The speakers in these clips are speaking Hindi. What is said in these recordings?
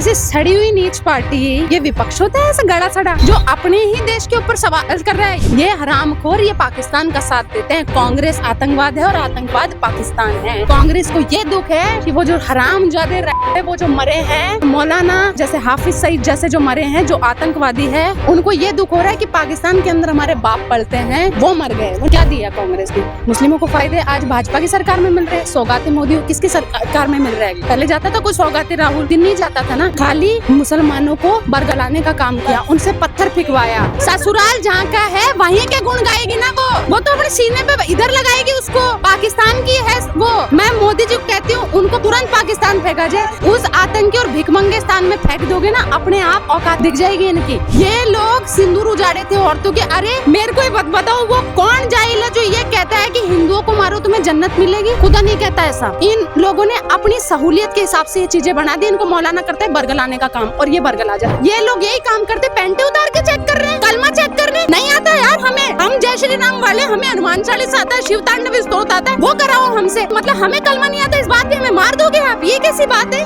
ऐसी सड़ी हुई नीच पार्टी ये विपक्ष होता है, ऐसा गड़ा सड़ा जो अपने ही देश के ऊपर सवाल कर रहा है। ये हरामखोर ये पाकिस्तान का साथ देते हैं। कांग्रेस आतंकवाद है और आतंकवाद पाकिस्तान है। कांग्रेस को ये दुख है कि वो जो हरामजादे वो जो मरे हैं, मौलाना जैसे हाफिज सईद जैसे जो मरे हैं, जो आतंकवादी है, उनको ये दुख हो रहा है कि पाकिस्तान के अंदर हमारे बाप पलते हैं, वो मर गए। वो क्या दिया कांग्रेस ने? मुस्लिमों को फायदे आज भाजपा की सरकार में मिल रहे हैं। सौगाते मोदी किसकी सरकार में मिल रहा है? पहले जाता था कोई सौगाते राहुल दिन नहीं जाता था ना, खाली मुसलमानों को बरगलाने का काम किया, उनसे पत्थर फिकवाया। ससुराल जहाँ का है वहीं के गुण गाएगी ना वो तो अपने सीने पे इधर लगाएगी उसको। पाकिस्तान की है वो। मैं मोदी जी को कहती हूँ उनको तुरंत पाकिस्तान फेंका जाए। उस आतंकी और भिखमंगे स्थान में फेंक दोगे ना, अपने आप औकात दिख जाएगी इनकी। ये लोग सिंदूर उजाड़े थे औरतों के। अरे मेरे को बताओ वो कौन जाहिल है जो ये कहता है कि हिंदुओं को मारो तुम्हें जन्नत मिलेगी? खुदा नहीं कहता ऐसा। इन लोगों ने अपनी सहूलियत के हिसाब से ये चीजें बना दी। इनको मौलाना करता है बरगलाने का काम और ये बरगला जाए। ये लोग यही काम करते, पैंटे उतार के चेक कर रहे हैं, कलमा चेक कर रहे हैं। नहीं आता यार हमें, हम जय श्री राम वाले, हमें हनुमान चालीसा आता है, शिव तांडव स्तोत्र आता है, वो कराओ हमसे। मतलब हमें कलमा नहीं आता, इस बात पे हमें मार दोगे आप? ये कैसी बात है?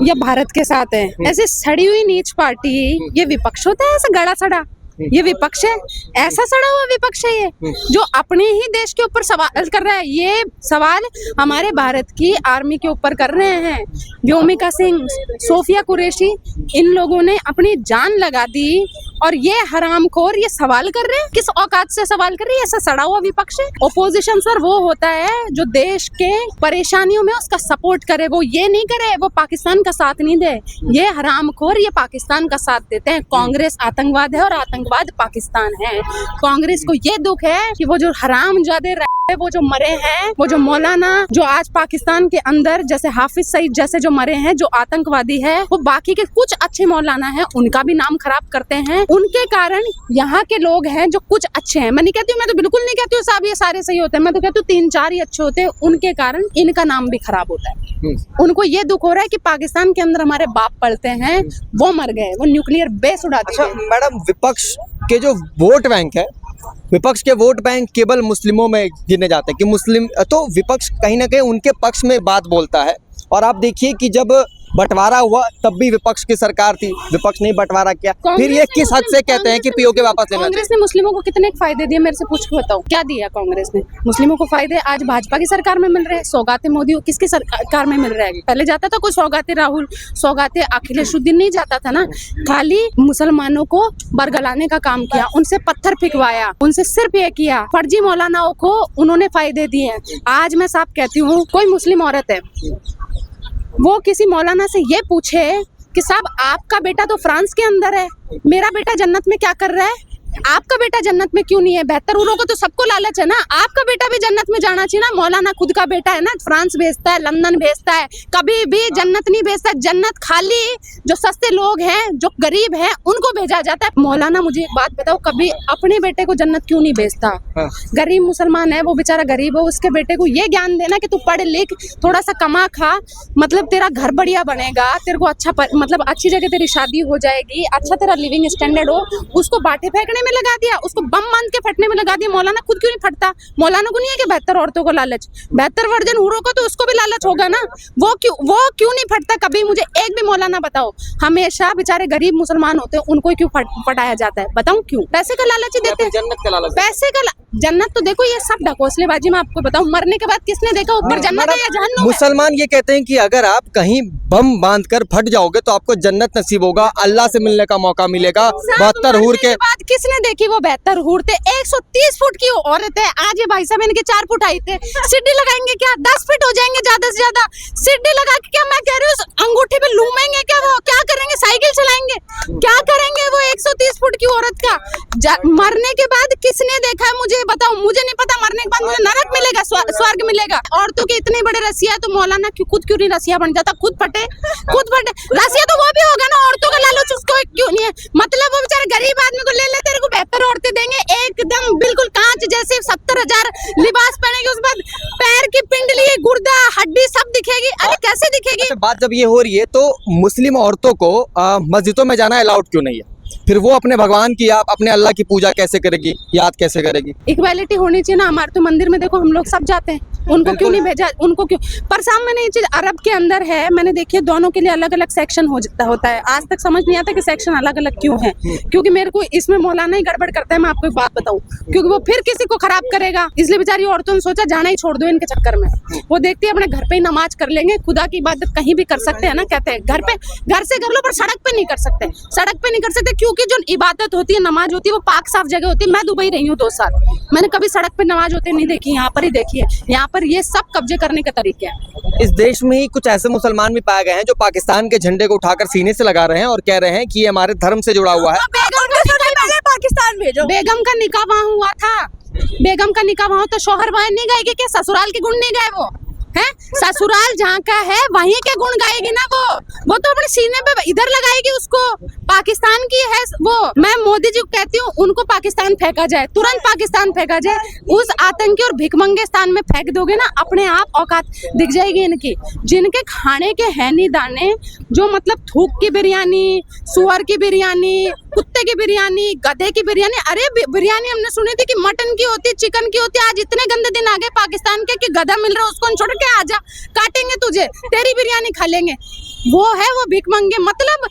ये भारत के साथ है। ऐसे सड़ी हुई नीच पार्टी ये विपक्ष होता है, ऐसा गड़ा सड़ा ये विपक्ष है। ऐसा सड़ा हुआ विपक्ष है ये जो अपने ही देश के ऊपर सवाल कर रहा है। ये सवाल हमारे भारत की आर्मी के ऊपर कर रहे हैं। व्योमिका सिंह, सोफिया कुरैशी, इन लोगों ने अपनी जान लगा दी और ये हरामखोर ये सवाल कर रहे हैं। किस औकात से सवाल कर रही है? ऐसा सड़ा हुआ विपक्ष है। ओपोजिशन सर वो होता है जो देश के परेशानियों में उसका सपोर्ट करे, वो ये नहीं करे, वो पाकिस्तान का साथ नहीं दे। ये हरामखोर ये पाकिस्तान का साथ देते हैं। कांग्रेस आतंकवाद है और आतंकवाद पाकिस्तान है। कांग्रेस को ये दुख है कि वो जो हरामजादे वो जो मरे हैं, वो जो मौलाना जो आज पाकिस्तान के अंदर जैसे हाफिज सईद जैसे जो मरे हैं, जो आतंकवादी है, वो बाकी के कुछ अच्छे मौलाना हैं उनका भी नाम खराब करते हैं। उनके कारण यहाँ के लोग हैं जो कुछ अच्छे हैं। मैं नहीं कहती हूँ, मैं तो बिल्कुल नहीं कहती हूँ साहब ये सारे सही होते हैं। मैं तो कहती हूँ 3-4 ही अच्छे होते हैं, उनके कारण इनका नाम भी खराब होता है। उनको ये दुख हो रहा है कि पाकिस्तान के अंदर हमारे बाप पलते हैं, वो मर गए, वो न्यूक्लियर बेस उड़ा दिए। अच्छा मैडम, विपक्ष के जो वोट बैंक है, विपक्ष के वोट बैंक केवल मुस्लिमों में गिने जाते हैं कि मुस्लिम, तो विपक्ष कहीं ना कहीं उनके पक्ष में बात बोलता है। और आप देखिए कि जब बंटवारा हुआ तब भी विपक्ष की सरकार थी, विपक्ष ने बंटवारा किया, फिर ये किस हद से कहते हैं कि पीओके वापस लेना? कांग्रेस ने मुस्लिमों को कितने फायदे दिए मेरे से पूछ के बताओ? क्या दिया कांग्रेस ने? मुस्लिमों को फायदे आज भाजपा की सरकार में मिल रहे हैं। सौगाते मोदी किसकी सरकार में मिल रहा है? पहले जाता था कोई सौगाते राहुल, सौगाते अखिलेशुद्दीन नहीं जाता था ना, खाली मुसलमानों को बरगलाने का काम किया, उनसे पत्थर फिकवाया, उनसे सिर्फ ये किया, फर्जी मौलानाओं को उन्होंने फायदे दिए। आज मैं साफ कहती हूँ, कोई मुस्लिम औरत है वो किसी मौलाना से ये पूछे कि साहब आपका बेटा तो फ्रांस के अंदर है, मेरा बेटा जन्नत में क्या कर रहा है? आपका बेटा जन्नत में क्यों नहीं है? 72 उरों को तो सबको लालच है ना, आपका बेटा भी जन्नत में जाना चाहिए ना। मौलाना खुद का बेटा है ना, फ्रांस भेजता है, लंदन भेजता है, कभी भी जन्नत नहीं भेजता। जन्नत खाली जो सस्ते लोग हैं, जो गरीब हैं, उनको भेजा जाता है। मौलाना मुझे एक बात बताओ, कभी अपने बेटे को जन्नत क्यों नहीं भेजता? गरीब मुसलमान है, वो बेचारा गरीब है, उसके बेटे को ये ज्ञान देना कि तू पढ़ लिख, थोड़ा सा कमा खा, मतलब तेरा घर बढ़िया बनेगा, तेरे को अच्छा मतलब अच्छी जगह तेरी शादी हो जाएगी, अच्छा तेरा लिविंग स्टैंडर्ड हो। उसको बाटे फेंकने में लगा दिया, उसको बम बांध के फटने में लगा दिया। मौलाना खुद क्यों नहीं फटता? मौलाना को नहीं है कि 72 औरतों को लालच, 72 वर्जन हुरों को तो उसको भी लालच होगा ना। वो क्यों नहीं फटता? कभी मुझे एक भी मौलाना बताओ। हमेशा बेचारे गरीब मुसलमान होते हैं, उनको क्यों फटाया जाता है? बताऊं क्यों? पैसे का लालच ही देते हैं, जन्नत का लालच। पैसे का जन्नत तो देखो ये सब ढकोसलेबाजी। मैं आपको बताऊं, मरने के बाद किसने देखा ऊपर जन्नत है या जहन्नुम है? मुसलमान ये कहते हैं कि अगर आप कहीं बम बांधकर फट जाओगे तो आपको जन्नत नसीब होगा, अल्लाह से मिलने का मौका मिलेगा। 72 हूर के बाद किसने देखी? वो 72 हूर थे, 130 फुट की औरत है। आज ये भाई साहब इनके 4 फुट आई थे, सीढ़ी लगाएंगे क्या? 10 फीट हो जाएंगे ज्यादा से ज्यादा। सीढ़ी लगा के क्या, मैं कह रही हूँ अंगूठे पे लूमेंगे क्या? वो क्या करेंगे? साइकिल चलाएंगे? क्या करेंगे वो 130 फुट की औरत का? मरने के बाद किसने देखा है? मुझे बताओ। मुझे नहीं पता। मरने के बाद मुझे नरक मिलेगा, स्वर्ग मिलेगा? औरतों के इतने बड़े रसिया तो मौलाना खुद क्यों नहीं रसिया बन जाता? खुद फटे रसिया तो वो भी होगा ना। औरतों का लालच उसको क्यों नहीं है? मतलब वो बेचारे गरीब आदमी को ले ले, तेरे को 72 औरतें देंगे, एकदम बिल्कुल कांच जैसे, 70,000 लिबास पहनेगी, उसके बाद पैर की पिंडली, गुर्दा, हड्डी सब दिखेगी। अरे कैसे दिखेगी? बात जब ये हो रही है तो मुस्लिम औरतों को मस्जिदों में जाना अलाउड क्यों नहीं है? फिर वो अपने भगवान की, आप अपने अल्लाह की पूजा कैसे करेगी, याद कैसे करेगी? इक्वालिटी होनी चाहिए ना। हमारे तो मंदिर में देखो हम लोग सब जाते हैं, उनको क्यों नहीं भेजा, उनको क्यों? पर सामने ये चीज अरब के अंदर है, मैंने देखी है, दोनों के लिए अलग अलग सेक्शन होता है। आज तक समझ नहीं आता कि सेक्शन अलग अलग क्यों है, क्योंकि मेरे को इसमें मौलाना ही गड़बड़ करता है। मैं आपको एक बात बताऊं, क्योंकि वो फिर किसी को खराब करेगा, इसलिए बेचारी औरतों ने सोचा जाना ही छोड़ दो इनके चक्कर में। वो देखती है अपने घर पे ही नमाज कर लेंगे, खुदा की इबादत कहीं भी कर सकते हैं ना, कहते हैं घर से कर लो, पर सड़क पे नहीं कर सकते, सड़क पे नहीं कर सकते, क्योंकि जो इबादत होती है, नमाज होती है, वो पाक साफ जगह होती है। मैं दुबई रही हूँ 2 साल, मैंने कभी सड़क पे नमाज होते नहीं देखी, यहाँ पर ही देखी है। यहाँ पर ये सब कब्जे करने के तरीके हैं। इस देश में ही कुछ ऐसे मुसलमान भी पाए गए हैं जो पाकिस्तान के झंडे को उठाकर सीने से लगा रहे हैं और कह रहे हैं कि ये हमारे धर्म से जुड़ा हुआ है। पाकिस्तान भेजो। बेगम का निकाह वहाँ हुआ था, बेगम का निकाह वहाँ, तो शोहर वहाँ नहीं गाएगी क्या? ससुराल के गुण नहीं गाए वो है? ससुराल जहाँ का है वहीं के गुण गाएगी ना वो तो अपने सीने पे इधर लगाएगी उसको। पाकिस्तान की है वो। मैं मोदी जी को कहती हूँ उनको पाकिस्तान फेंका जाए, तुरंत पाकिस्तान फेंका जाए। उस आतंकी और भिखमंगे स्थान में फेंक दोगे ना, अपने आप औकात दिख जाएगी इनकी। जिनके खाने के है नहीं दाने, जो मतलब थूक की बिरयानी, सुअर की बिरयानी, कुत्ते की बिरयानी, गधे की बिरयानी। अरे बिरयानी हमने सुनी थी कि मटन की होती, चिकन की होती। आज इतने गंदे दिन आ गए पाकिस्तान के कि गधा मिल रहा है उसको छोड़ के आजा, काटेंगे तुझे, तेरी बिरयानी खा लेंगे। वो है वो भिखमंगे। मतलब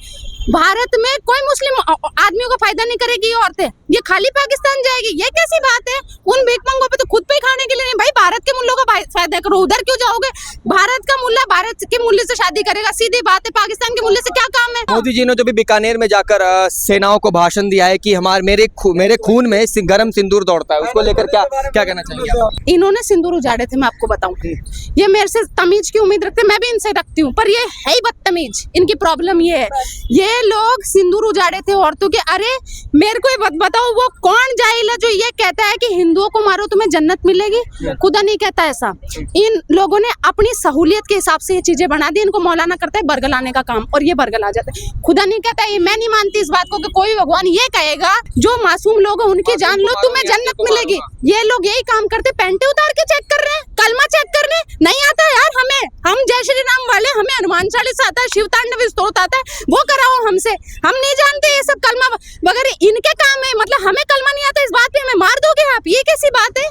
भारत में कोई मुस्लिम आदमियों को फायदा नहीं करेगी ये औरतें, ये खाली पाकिस्तान जाएगी। ये कैसी बात है? उन भिखमंगों पे तो खुद पे ही खाने के लिए नहीं। भाई भारत के मुल्लों का फायदा करो, उधर क्यों जाओगे? भारत का मुल्ला भारत के मुल्ले से शादी करेगा, सीधी बात है। पाकिस्तान के मुल्ले से क्या काम है? मोदी जी ने जो भी बीकानेर में जाकर सेनाओं को भाषण दिया है कि मेरे खून में गरम सिंदूर दौड़ता है, उसको लेकर क्या कहना चाहिए आप? इन्होंने सिंदूर उजाड़े थे, मैं आपको बताऊं। ये मेरे से तमीज की उम्मीद रखते, मैं भी इनसे रखती हूँ, पर ये है ही बदतमीज। इनकी प्रॉब्लम ये है, ये लोग सिंदूर उजाड़े थे औरतों के। अरे मेरे को बताओ वो कौन जाहिल है जो ये कहता है कि हिंदुओं को मारो तुम्हें जन्नत मिलेगी? खुदा नहीं कहता ऐसा। इन लोगों ने अपनी सहूलियत के हिसाब से ये चीजें बना दी। इनको मौलाना करता है बरगलाने का काम, और ये बरगल आ जाते हैं। खुदा नहीं कहता। ये मैं नहीं मानती इस बात को कि कोई भगवान ये कहेगा जो मासूम लोग हैं उनकी जान लो तुम्हें जन्नत मिलेगी। ये लोग यही काम करते, पैंटे उतार के चेक कर रहे हैं, कलमा चेक कर रहे हैं। नहीं आता यार हमें, हम जय श्री राम वाले, हमें हनुमान चालीसा आता है, शिव तांडव स्तोत्र आता है, वो कराओ हमसे। हम नहीं जानते ये सब कलमा वगैरह, इनके काम है। मतलब हमें कलमा नहीं आता, इस बात पे हमें मार दोगे आप? ये कैसी बात है?